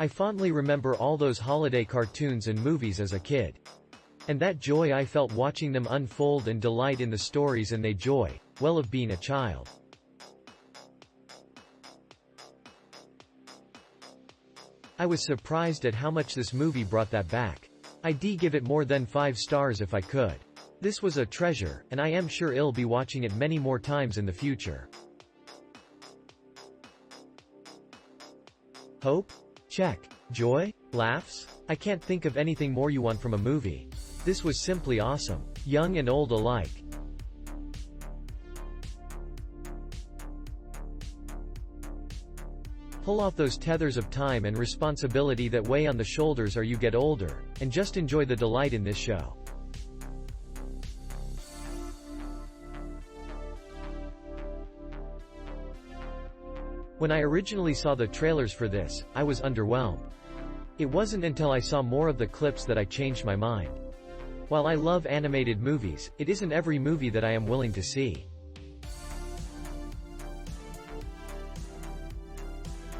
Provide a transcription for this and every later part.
I fondly remember all those holiday cartoons and movies as a kid. And that joy I felt watching them unfold and delight in the stories and the joy, well, of being a child. I was surprised at how much this movie brought that back. I'd give it more than 5 stars if I could. This was a treasure, and I am sure I'll be watching it many more times in the future. Hope? Check. Joy? Laughs? I can't think of anything more you want from a movie. This was simply awesome. Young and old alike. Pull off those tethers of time and responsibility that weigh on the shoulders as you get older, and just enjoy the delight in this show. When I originally saw the trailers for this, I was underwhelmed. It wasn't until I saw more of the clips that I changed my mind. While I love animated movies, it isn't every movie that I am willing to see.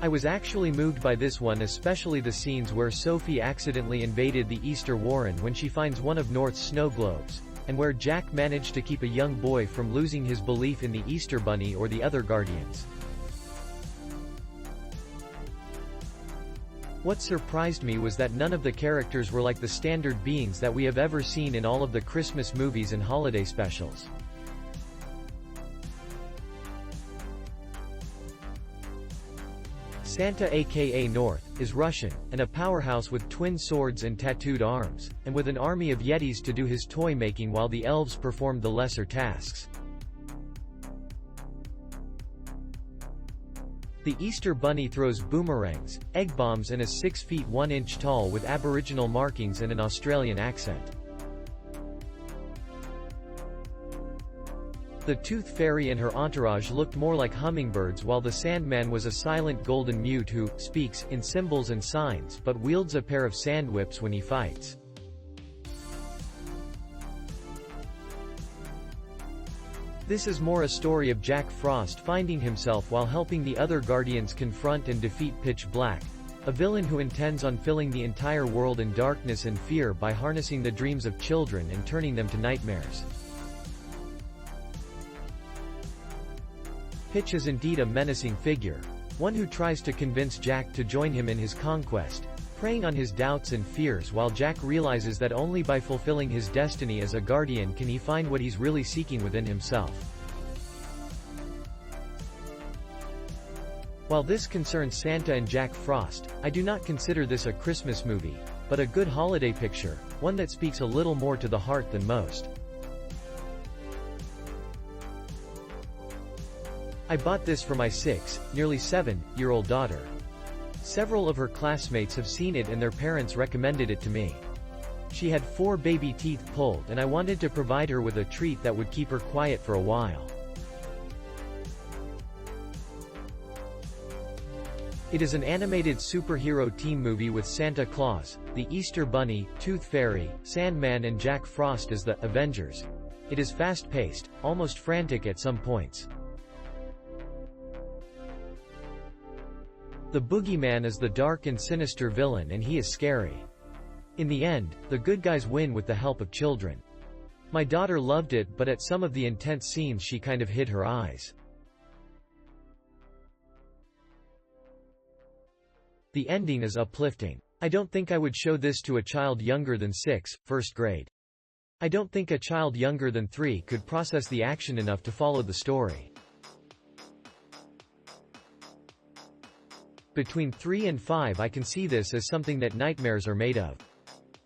I was actually moved by this one, especially the scenes where Sophie accidentally invaded the Easter warren when she finds one of North's snow globes, and where Jack managed to keep a young boy from losing his belief in the Easter Bunny or the other guardians. What surprised me was that none of the characters were like the standard beings that we have ever seen in all of the Christmas movies and holiday specials. Santa, aka North, is Russian, and a powerhouse with twin swords and tattooed arms, and with an army of Yetis to do his toy making while the elves performed the lesser tasks. The Easter Bunny throws boomerangs, egg bombs and is 6 feet 1 inch tall with Aboriginal markings and an Australian accent. The Tooth Fairy and her entourage looked more like hummingbirds, while the Sandman was a silent golden mute who speaks in symbols and signs but wields a pair of sand whips when he fights. This is more a story of Jack Frost finding himself while helping the other Guardians confront and defeat Pitch Black, a villain who intends on filling the entire world in darkness and fear by harnessing the dreams of children and turning them to nightmares. Pitch is indeed a menacing figure, one who tries to convince Jack to join him in his conquest, preying on his doubts and fears, while Jack realizes that only by fulfilling his destiny as a guardian can he find what he's really seeking within himself. While this concerns Santa and Jack Frost, I do not consider this a Christmas movie, but a good holiday picture, one that speaks a little more to the heart than most. I bought this for my 6, nearly 7-year-old daughter. Several of her classmates have seen it and their parents recommended it to me. She had 4 baby teeth pulled and I wanted to provide her with a treat that would keep her quiet for a while. It is an animated superhero team movie with Santa Claus, the Easter Bunny, Tooth Fairy, Sandman and Jack Frost as the Avengers. It is fast-paced, almost frantic at some points. The Boogeyman is the dark and sinister villain and he is scary. In the end, the good guys win with the help of children. My daughter loved it, but at some of the intense scenes she kind of hid her eyes. The ending is uplifting. I don't think I would show this to a child younger than 6, first grade. I don't think a child younger than 3 could process the action enough to follow the story. Between 3 and 5 I can see this as something that nightmares are made of.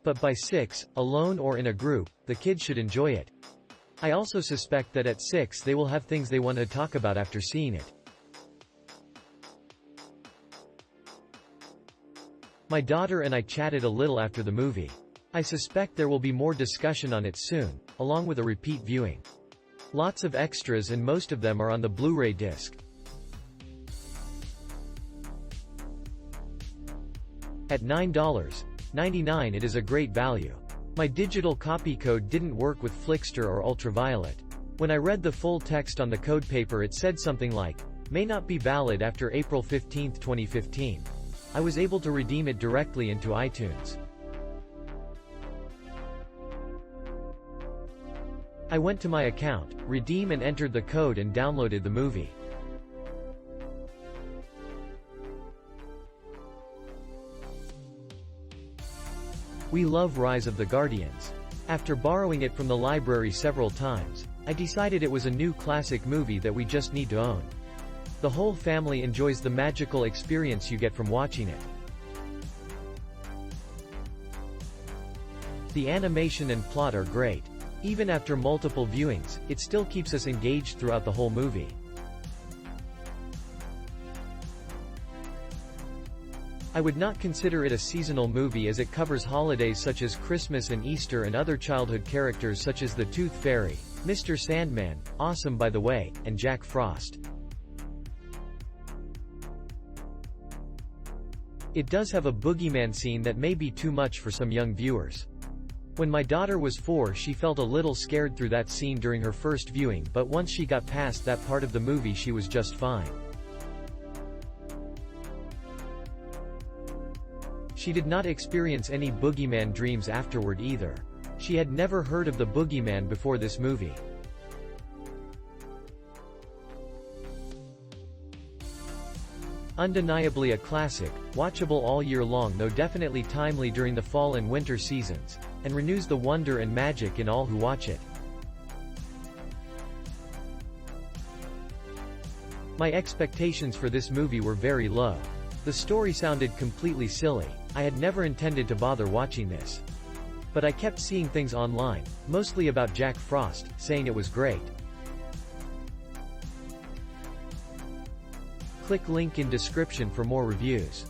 But by 6, alone or in a group, the kids should enjoy it. I also suspect that at 6 they will have things they want to talk about after seeing it. My daughter and I chatted a little after the movie. I suspect there will be more discussion on it soon, along with a repeat viewing. Lots of extras and most of them are on the Blu-ray disc. At $9.99 it is a great value. My digital copy code didn't work with Flickster or Ultraviolet. When I read the full text on the code paper it said something like, "May not be valid after April 15, 2015. I was able to redeem it directly into iTunes. I went to my account, redeem and entered the code and downloaded the movie. We love Rise of the Guardians. After borrowing it from the library several times, I decided it was a new classic movie that we just need to own. The whole family enjoys the magical experience you get from watching it. The animation and plot are great. Even after multiple viewings, it still keeps us engaged throughout the whole movie. I would not consider it a seasonal movie as it covers holidays such as Christmas and Easter and other childhood characters such as the Tooth Fairy, Mr. Sandman, Awesome by the Way, and Jack Frost. It does have a boogeyman scene that may be too much for some young viewers. When my daughter was 4, she felt a little scared through that scene during her first viewing, but once she got past that part of the movie she was just fine. She did not experience any boogeyman dreams afterward either. She had never heard of the boogeyman before this movie. Undeniably a classic, watchable all year long though definitely timely during the fall and winter seasons, and renews the wonder and magic in all who watch it. My expectations for this movie were very low. The story sounded completely silly. I had never intended to bother watching this. But I kept seeing things online, mostly about Jack Frost, saying it was great. Click link in description for more reviews.